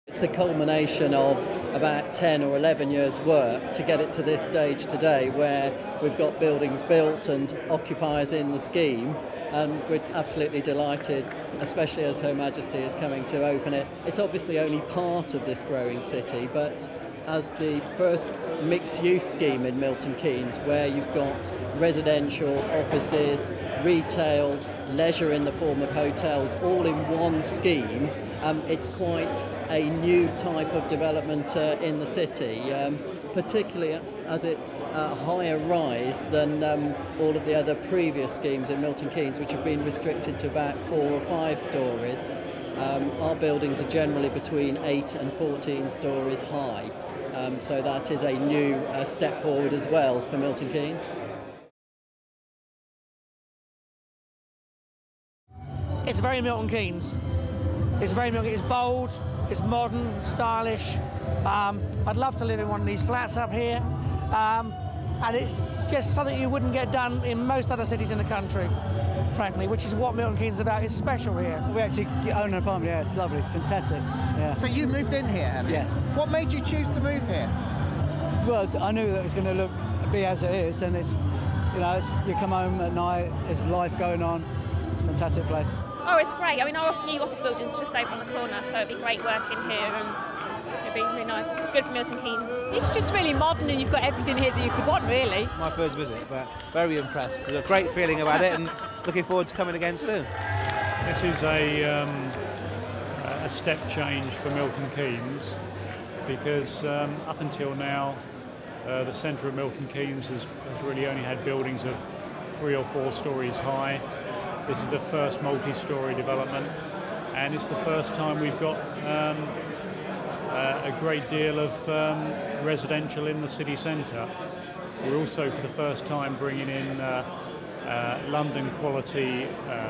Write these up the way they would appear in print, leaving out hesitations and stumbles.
It's the culmination of about 10 or 11 years' work to get it to this stage today, where we've got buildings built and occupiers in the scheme, and we're absolutely delighted, especially as Her Majesty is coming to open it. It's obviously only part of this growing city, but as the first mixed-use scheme in Milton Keynes, where you've got residential, offices, retail, leisure in the form of hotels, all in one scheme, it's quite a new type of development in the city, particularly as it's a higher rise than all of the other previous schemes in Milton Keynes, which have been restricted to about 4 or 5 stories. Our buildings are generally between 8 and 14 stories high, so that is a new step forward as well for Milton Keynes. It's very Milton Keynes. It's very Milton Keynes. It's bold, it's modern, stylish. I'd love to live in one of these flats up here. And it's just something you wouldn't get done in most other cities in the country, frankly, which is what Milton Keynes is about. It's special here. We actually own an apartment here. It's lovely, it's fantastic. Yeah. So you moved in here, have you? Yes. What made you choose to move here? Well, I knew that it's going to be as it is, and it's, you know, you come home at night, there's life going on. It's a fantastic place. Oh, it's great. I mean, our new office building's just over on the corner, so it'd be great working here, and it'd be really nice. Good for Milton Keynes. It's just really modern, and you've got everything here that you could want, really. My first visit, but very impressed. There's a great feeling about it, and looking forward to coming again soon. This is a step change for Milton Keynes, because up until now, the centre of Milton Keynes has really only had buildings of 3 or 4 stories high. This is the first multi-storey development, and it's the first time we've got a great deal of residential in the city centre. We're also, for the first time, bringing in London quality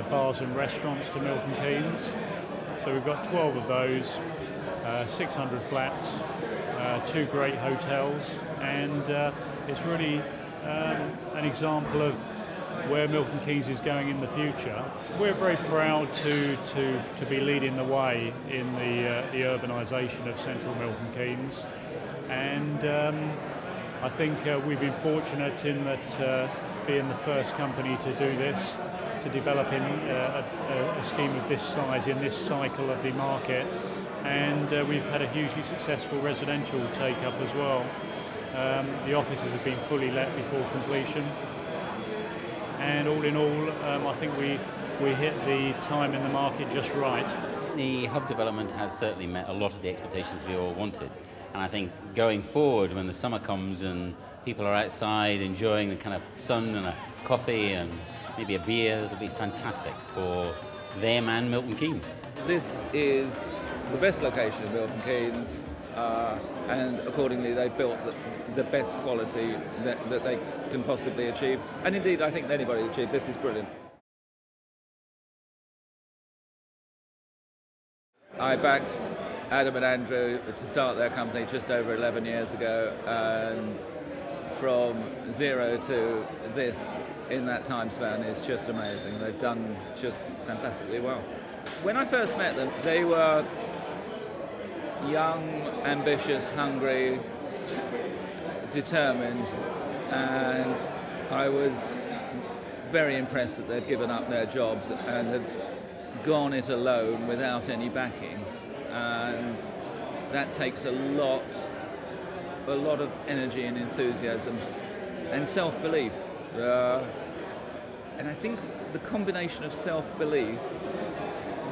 bars and restaurants to Milton Keynes. So we've got 12 of those, 600 flats, 2 great hotels, and it's really an example of where Milton Keynes is going in the future. We're very proud to be leading the way in the urbanisation of central Milton Keynes, and I think we've been fortunate in that being the first company to do this, to develop in a scheme of this size in this cycle of the market, and we've had a hugely successful residential take-up as well. The offices have been fully let before completion. And all in all, I think we hit the time in the market just right. The hub development has certainly met a lot of the expectations we all wanted. And I think going forward, when the summer comes and people are outside enjoying the kind of sun and a coffee and maybe a beer, it'll be fantastic for them and Milton Keynes. This is the best location in Milton Keynes, and accordingly they built the best quality that they can possibly achieve, and indeed I think anybody achieve this is brilliant. I backed Adam and Andrew to start their company just over 11 years ago, and from 0 to this in that time span is just amazing. They've done just fantastically well. When I first met them, they were young, ambitious, hungry, determined, and I was very impressed that they'd given up their jobs and had gone it alone without any backing, and that takes a lot of energy and enthusiasm and self-belief, and I think the combination of self-belief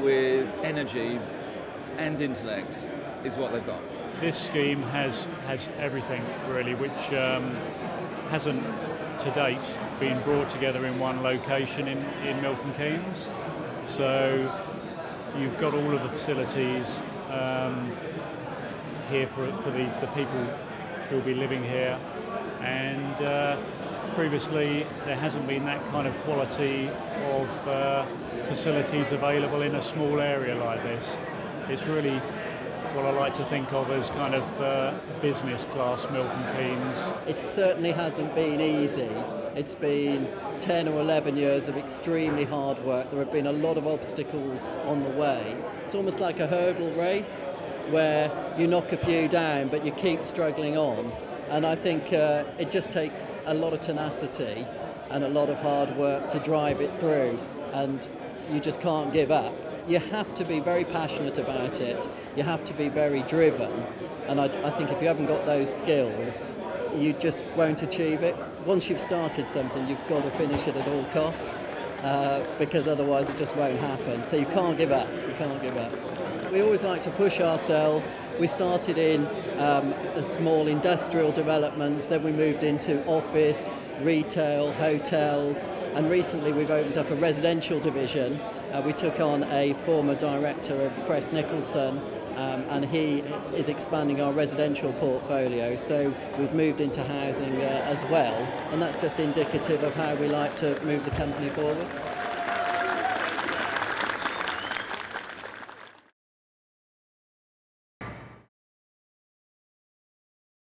with energy and intellect is what they've got. This scheme has everything really, which hasn't to date been brought together in one location in Milton Keynes. So you've got all of the facilities here for the people who will be living here, and previously there hasn't been that kind of quality of facilities available in a small area like this. It's really what I like to think of as kind of business class Milton Keynes. It certainly hasn't been easy. It's been 10 or 11 years of extremely hard work. There have been a lot of obstacles on the way. It's almost like a hurdle race, where you knock a few down but you keep struggling on. And I think it just takes a lot of tenacity and a lot of hard work to drive it through, and you just can't give up. You have to be very passionate about it, you have to be very driven, and I think if you haven't got those skills, you just won't achieve it. Once you've started something, you've got to finish it at all costs, because otherwise it just won't happen. So you can't give up, you can't give up. We always like to push ourselves. We started in a small industrial developments, then we moved into office, retail, hotels, and recently we've opened up a residential division. We took on a former director of Crest Nicholson, and he is expanding our residential portfolio, so we've moved into housing as well, and that's just indicative of how we like to move the company forward.